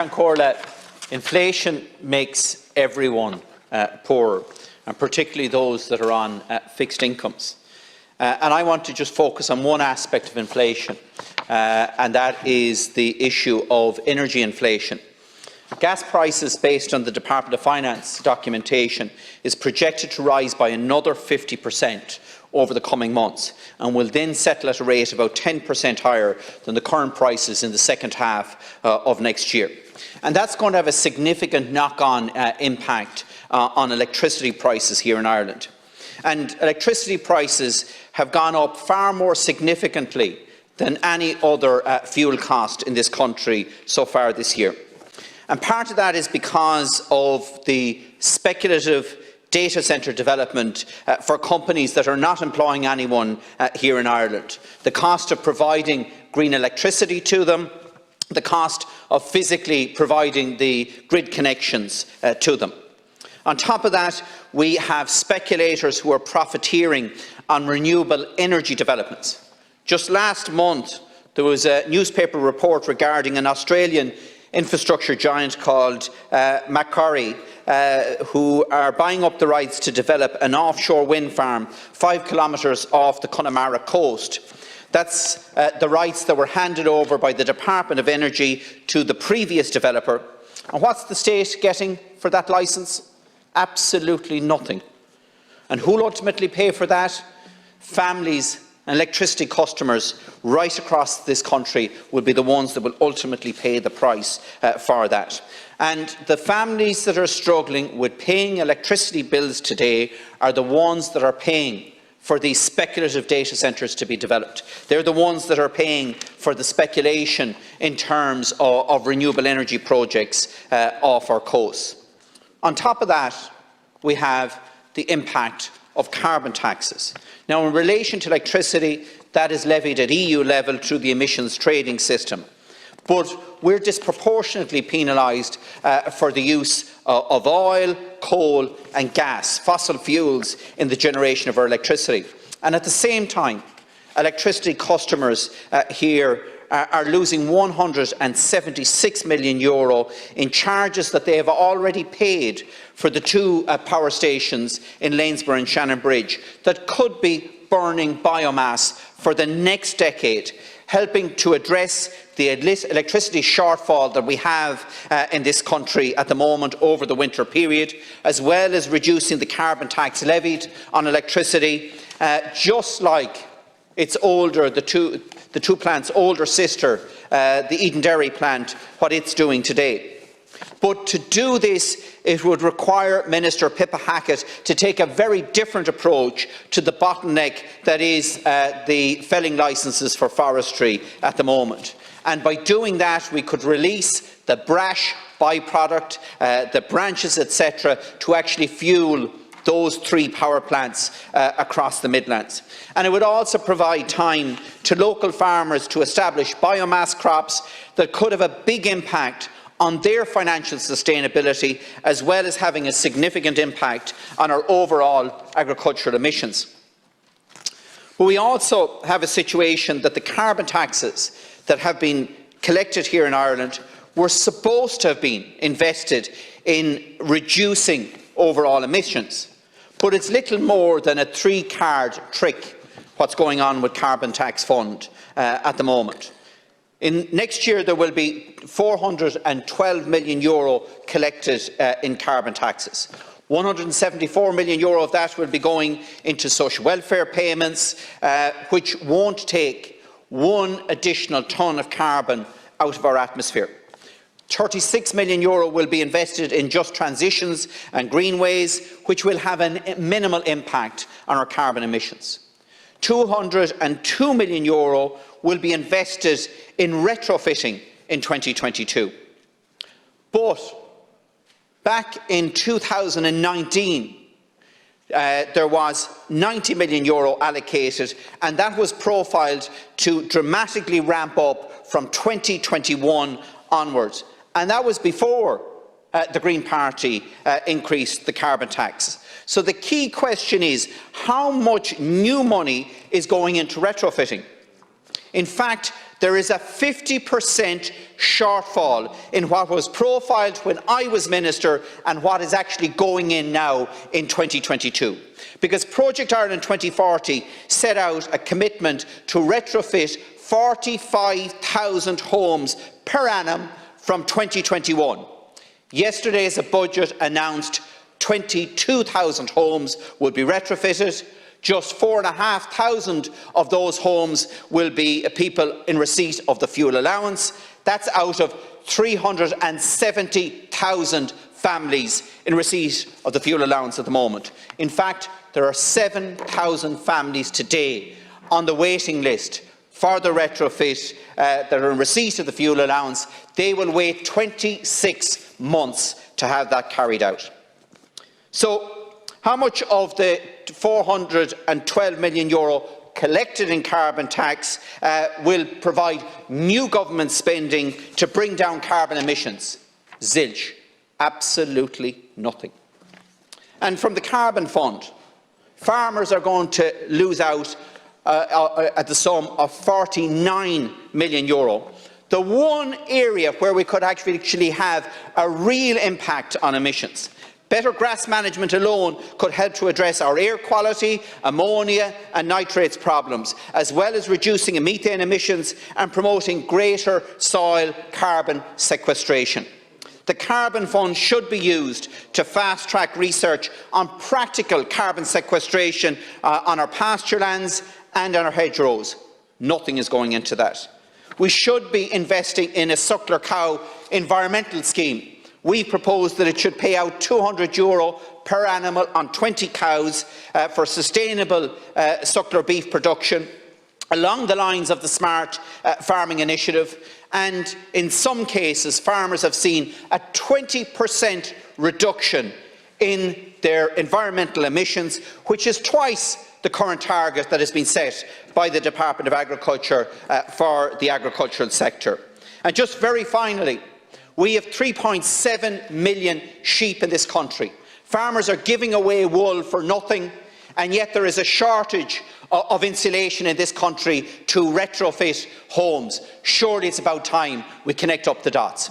Corla, inflation makes everyone poorer, and particularly those that are on fixed incomes. And I want to just focus on one aspect of inflation, and that is the issue of energy inflation. Gas prices, based on the Department of Finance documentation, is projected to rise by another 50% over the coming months, and will then settle at a rate about 10% higher than the current prices in the second half of next year. And that's going to have a significant knock-on impact on electricity prices here in Ireland. And electricity prices have gone up far more significantly than any other fuel cost in this country so far this year. And part of that is because of the speculative data centre development for companies that are not employing anyone here in Ireland. The cost of providing green electricity to them, the cost of physically providing the grid connections to them. On top of that, we have speculators who are profiteering on renewable energy developments. Just last month, there was a newspaper report regarding an Australian infrastructure giant called Macquarie, who are buying up the rights to develop an offshore wind farm 5 kilometres off the Connemara coast. That's the rights that were handed over by the Department of Energy to the previous developer. And what's the state getting for that licence? Absolutely nothing. And who will ultimately pay for that? Families and electricity customers right across this country will be the ones that will ultimately pay the price for that. And the families that are struggling with paying electricity bills today are the ones that are paying for these speculative data centres to be developed. They're the ones that are paying for the speculation in terms of renewable energy projects off our coasts. On top of that, we have the impact of carbon taxes. Now, in relation to electricity, that is levied at EU level through the emissions trading system. But we're disproportionately penalised for the use of oil, coal and gas, fossil fuels, in the generation of our electricity. And at the same time, electricity customers here are losing €176 million in charges that they have already paid for the 2 power stations in Lanesborough and Shannonbridge that could be burning biomass for the next decade, helping to address the electricity shortfall that we have in this country at the moment over the winter period, as well as reducing the carbon tax levied on electricity, just like it's older, the two plants' older sister, the Eden Dairy plant, what it's doing today. But to do this, it would require Minister Pippa Hackett to take a very different approach to the bottleneck that is the felling licences for forestry at the moment. And by doing that, we could release the brash byproduct, the branches, etc., to actually fuel those 3 power plants across the Midlands. And it would also provide time to local farmers to establish biomass crops that could have a big impact on their financial sustainability, as well as having a significant impact on our overall agricultural emissions. But we also have a situation that the carbon taxes that have been collected here in Ireland were supposed to have been invested in reducing overall emissions. But it's little more than a 3-card trick, what's going on with Carbon Tax Fund at the moment. Next year, there will be €412 million collected in carbon taxes. €174 million of that will be going into social welfare payments, which won't take 1 additional tonne of carbon out of our atmosphere. €36 million will be invested in just transitions and greenways, which will have a minimal impact on our carbon emissions. €202 million will be invested in retrofitting in 2022. But back in 2019, there was €90 million allocated, and that was profiled to dramatically ramp up from 2021 onwards. And that was before the Green Party increased the carbon tax. So the key question is, how much new money is going into retrofitting? In fact, there is a 50% shortfall in what was profiled when I was Minister and what is actually going in now in 2022. Because Project Ireland 2040 set out a commitment to retrofit 45,000 homes per annum from 2021. Yesterday's budget announced 22,000 homes will be retrofitted. Just 4,500 of those homes will be people in receipt of the fuel allowance. That's out of 370,000 families in receipt of the fuel allowance at the moment. In fact, there are 7,000 families today on the waiting list for the retrofit that are in receipt of the fuel allowance. They will wait 26 months to have that carried out. So, how much of the €412 million collected in carbon tax will provide new government spending to bring down carbon emissions? Zilch. Absolutely nothing. And from the carbon fund, farmers are going to lose out at the sum of €49 million. The one area where we could actually have a real impact on emissions. Better grass management alone could help to address our air quality, ammonia and nitrates problems, as well as reducing methane emissions and promoting greater soil carbon sequestration. The Carbon Fund should be used to fast-track research on practical carbon sequestration on our pasture lands and on our hedgerows. Nothing is going into that. We should be investing in a suckler cow environmental scheme. We propose that it should pay out €200 per animal on 20 cows for sustainable suckler beef production, along the lines of the Smart Farming Initiative. And in some cases, farmers have seen a 20% reduction in their environmental emissions, which is twice the current target that has been set by the Department of Agriculture for the agricultural sector. And just very finally, we have 3.7 million sheep in this country. Farmers are giving away wool for nothing, and yet there is a shortage of insulation in this country to retrofit homes. Surely it's about time we connect up the dots.